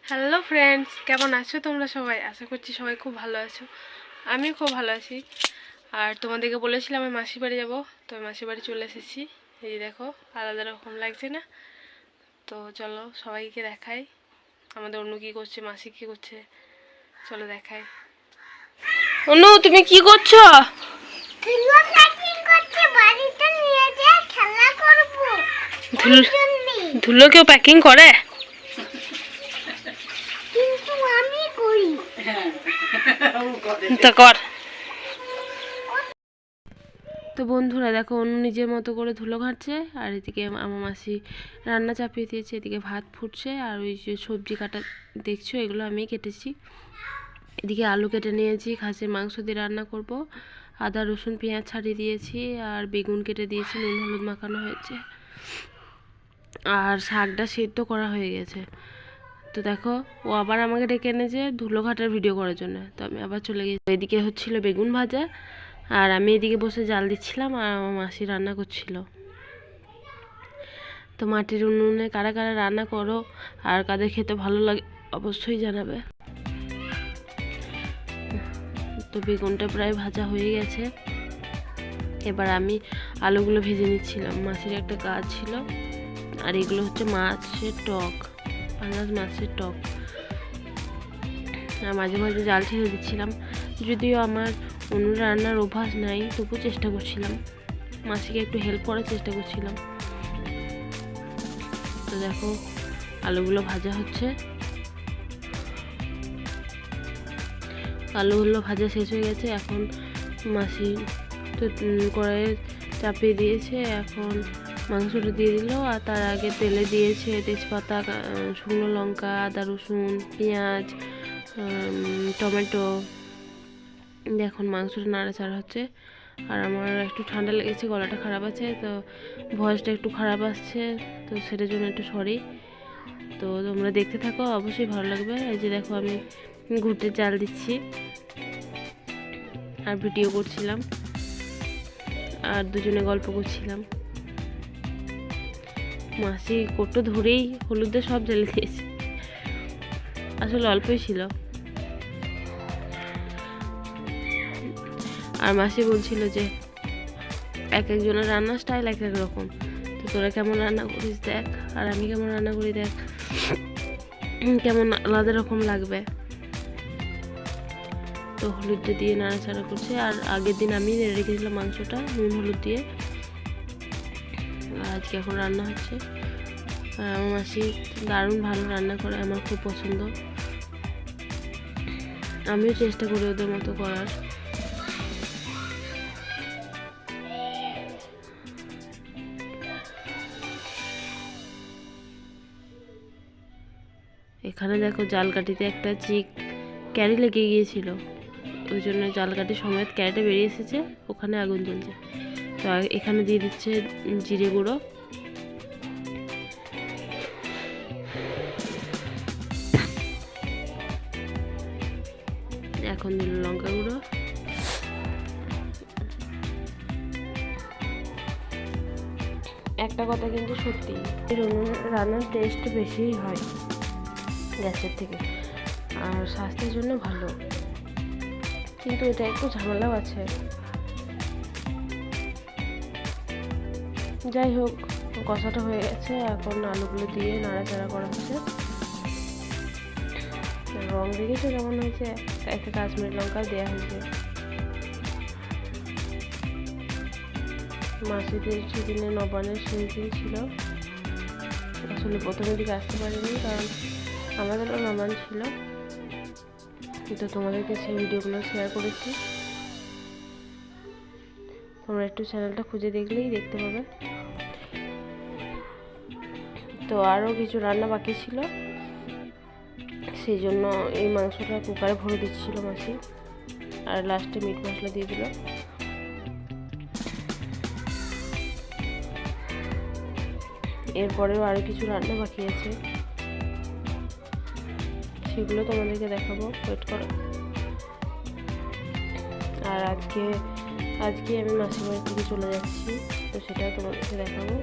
Hello friends, কেমন আছো তোমরা সবাই? আশা করছি সবাই খুব ভালো আছো। আমি খুব ভালো আছি। আর তোমাদেরকে বলেছিলাম আমি মাসির বাড়ি যাবো, তো আমি মাসির বাড়ি চলে এসেছি। এই দেখো, আলাদা রকম লাগছে না? তো চলো সবাইকে দেখাই আমাদের অনু কী করছে, মাসি কী করছে, চলো দেখাই। অনু, তুমি কি করছো? ধুলো কেউ প্যাকিং করে? তা কর। তো বন্ধুরা দেখো, অন্য নিজের মতো করে ধুলো ঘাটছে, আর এদিকে আমার মাসি রান্না চাপিয়ে দিয়েছে। এদিকে ভাত ফুটছে, আর ওই যে সবজি কাটা দেখছো এগুলো আমি কেটেছি। এদিকে আলু কেটে নিয়েছি, খাসির মাংস দিয়ে রান্না করব। আদা রসুন পেঁয়াজ ছাড়িয়ে দিয়েছি, আর বেগুন কেটে দিয়েছি, নুন হলুদ মাখানো হয়েছে, আর শাকটা সেদ্ধ করা হয়ে গেছে। তো দেখো, ও আবার আমাকে ডেকে এনেছে ধুলো ঘাটার ভিডিও করার জন্য, তো আমি আবার চলে গেছি। এদিকে হচ্ছিল বেগুন ভাজা, আর আমি এদিকে বসে জাল দিচ্ছিলাম, আর আমার মাসি রান্না করছিল। তো মাটির উনুনে কারা কারা রান্না করো আর কাদের খেতে ভালো লাগে অবশ্যই জানাবে। তো বেগুনটা প্রায় ভাজা হয়ে গেছে, এবার আমি আলুগুলো ভেজে নিচ্ছিলাম। মাছের একটা কাজ ছিল, আর এগুলো হচ্ছে মাছের টক, পাঙাশ মাছের টক। আর মাঝে মাঝে জাল ছেড়ে দিচ্ছিলাম, যদিও আমার অন্য রান্নার অভ্যাস নাই, তবু চেষ্টা করছিলাম, মাসিকে একটু হেল্প করার চেষ্টা করছিলাম। তো দেখো, আলুগুলো ভাজা হচ্ছে। আলুগুলো ভাজা শেষ হয়ে গেছে, এখন মাসি তো কড়াইয়ে চাপিয়ে দিয়েছে, এখন মাংসটা দিয়ে দিল। আর তার আগে তেলে দিয়েছে তেজপাতা, শুকনো লঙ্কা, আদা রসুন পেঁয়াজ, টমেটো। এখন মাংসটা নাড়াচাড়া হচ্ছে। আর আমার একটু ঠান্ডা লেগেছে, গলাটা খারাপ আছে, তো ভয়েসটা একটু খারাপ আসছে, তো সেটার জন্য একটু সরি। তো তোমরা দেখতে থাকো, অবশ্যই ভালো লাগবে। এই যে দেখো, আমি ঘুরতে জাল দিচ্ছি আর ভিডিও করছিলাম, আর দুজনে গল্প করছিলাম। মাসি কোটো ধরেই হলুদে সব ঢেলে দিয়েছে, আসলে অল্পই ছিল। আর মাসি বলছিল যে এক একজনের রান্নার স্টাইল এক এক রকম, তো তোরা কেমন রান্না করিস দেখ, আর আমি কেমন রান্না করি দেখ, কেমন আলাদা রকম লাগবে। তো হলুদটা দিয়ে নাড়াচাড়া করছে, আর আগের দিন আমি রেখেছিলাম মাংসটা নুন হলুদ দিয়ে, আর আজকে এখন রান্না হচ্ছে। আর আমার মাসি দারুণ ভালো রান্না করে, আমার খুব পছন্দ। আমিও চেষ্টা করি ওদের মতো করার। এখানে দেখো, জালকাঠিতে একটা ক্যারি লেগে গিয়েছিল, ওই জন্য জালকাঠি সমেত ক্যারিটা বেরিয়ে এসেছে, ওখানে আগুন জ্বলছে। তো এখানে দিয়ে দিচ্ছে জিরে গুঁড়ো, এখন দিল লঙ্কা গুঁড়ো, একটা কথা কিন্তু সত্যি, রান্নার টেস্ট বেশি হয় গ্যাসের থেকে, আর স্বাস্থ্যের জন্য ভালো, কিন্তু এটা একটু ঝামেলাও আছে। যাই হোক, কষাটা হয়ে গেছে, এখন আলুগুলো দিয়ে নাড়াচাড়া করা হচ্ছে। রং দেখেছো কেমন হয়েছে, একটা কাশ্মীরি লঙ্কা দেওয়া হয়েছে। মাসিদের সেদিনে নবানের শেষ দিন ছিল, আসলে প্রথমের দিকে আসতে পারিনি, কারণ আমাদেরও নবান ছিল, কিন্তু তোমাদেরকে সেই ভিডিওগুলো শেয়ার করেছি, তোমরা একটু চ্যানেলটা খুঁজে দেখলেই দেখতে পাবে। তো আরও কিছু রান্না বাকি ছিল, সেই জন্য এই মাংসটা কুকারে ভরে দিচ্ছিল মাসি, আর লাস্টে মিট মশলা দিয়ে দিল। এরপরেও আরও কিছু রান্না বাকি আছে, সেগুলো তোমাদেরকে দেখাবো, ওয়েট করো। আর আজকে আমি মাসির বাড়ি থেকে চলে যাচ্ছি, তো সেটা তোমাদেরকে দেখাবো।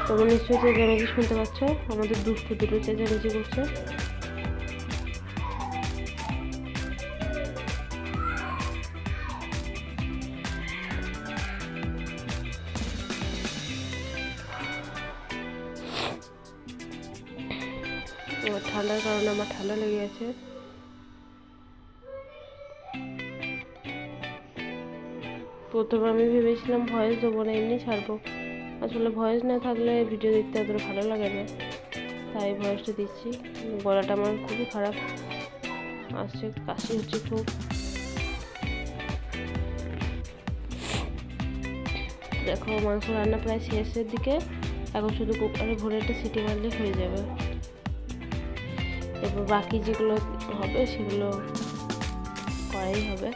তোমরা নিশ্চয়ই চেঁচামেচি শুনতে পাচ্ছ, আমাদের দুষ্টু দুটো চেঁচামেচি করছে। ঠান্ডার কারণে আমার ঠান্ডা লেগে গেছে। প্রথমে আমি ভেবেছিলাম ভয়েস দেবো না, এমনি ছাড়বো। আসলে ভয়েস না থাকলে ভিডিও দেখতে এতটা ভালো লাগে না, তাই ভয়েসটা দিচ্ছি। গলাটা আমার খুবই খারাপ আসছে, কাশি হচ্ছে খুব। দেখো মাংস রান্না প্রায় শেষের দিকে, এখন শুধু কুকারে ভরে একটা সিটি মারলে হয়ে যাবে। এরপর বাকি যেগুলো হবে সেগুলো করাই হবে,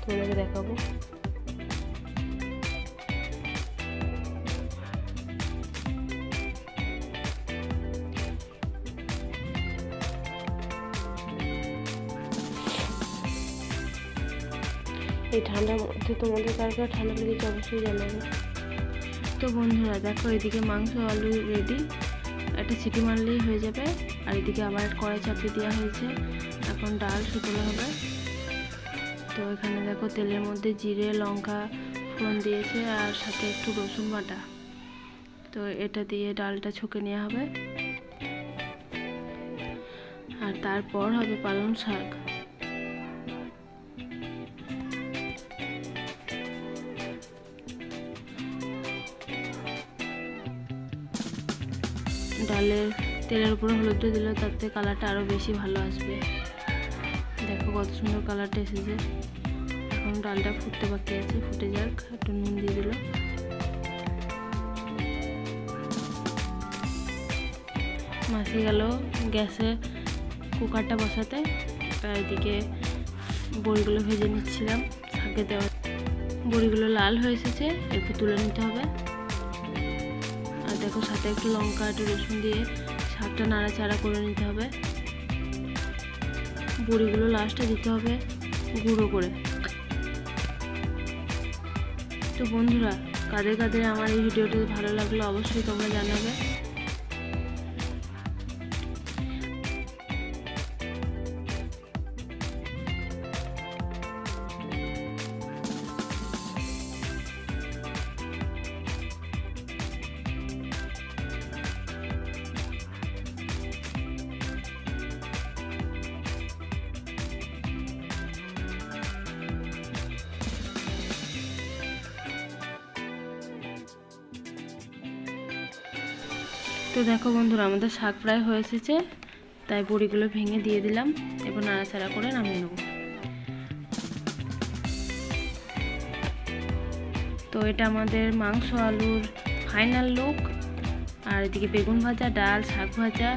তোমাদেরকে দেখাবো। এই ঠান্ডার মধ্যে তোমাদের কার কার ঠান্ডা লেগেছে অবশ্যই জানাবে। তো বন্ধুরা দেখো, এদিকে মাংস আলু রেডি, একটা সিটি মারলেই হয়ে যাবে। আর এদিকে আবার কড়াই চাপিয়ে দেওয়া হয়েছে, এখন ডাল শুকনো হবে। তো এখানে দেখো তেলের মধ্যে জিরে লঙ্কা ফোড়ন দিয়েছে, আর সাথে একটু রসুন বাটা। তো এটা দিয়ে ডালটা ছকে নেওয়া হবে, আর তারপর হবে পালং শাক। ডালের তেলের উপরে হলুদ দিলে তাতে কালারটা আরও বেশি ভালো আসবে। দেখো কত সুন্দর কালারটা এসেছে। এখন ডালটা ফুটতে বাকি আছে, ফুটে যাক। একটু নুন দিয়ে দিল। মাসি গেল গ্যাসে কুকারটা বসাতে, আর এদিকে বড়িগুলো ভেজে নিচ্ছিলাম শাকে দেওয়া। বড়িগুলো লাল হয়ে এসেছে, একটু তুলে নিতে হবে। আর দেখো সাথে একটু লঙ্কা একটু রসুন দিয়ে শাকটা নাড়াচাড়া করে নিতে হবে। বড়িগুলো লাস্টে দিতে হবে গুঁড়ো করে। তো বন্ধুরা, কাদের কাদের আমার এই ভিডিওটি ভালো লাগলো অবশ্যই তোমরা জানাবে। তো দেখো বন্ধুরা, আমাদের শাক প্রায় হয়ে এসেছে, তাই বড়িগুলো ভেঙে দিয়ে দিলাম। এবার নাড়াচাড়া করে নামিয়ে নেব। তো এটা আমাদের মাংস আলুর ফাইনাল লুক। আর এদিকে বেগুন ভাজা, ডাল, শাক ভাজা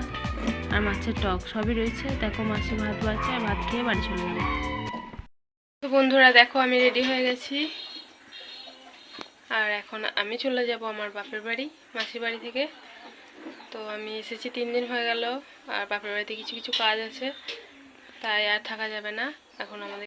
আর মাছের টক সবই রয়েছে। দেখো মাছে ভাত বাড়ছে, আর ভাত খেয়ে বাড়ি চলে যাবে। তো বন্ধুরা দেখো, আমি রেডি হয়ে গেছি, আর এখন আমি চলে যাব আমার বাপের বাড়ি, মাসির বাড়ি থেকে। তো আমি এসেছি 3 দিন হয়ে গেল, আর বাপের বাড়িতে কিছু কিছু কাজ আছে, তাই আর থাকা যাবে না। এখন আমাদের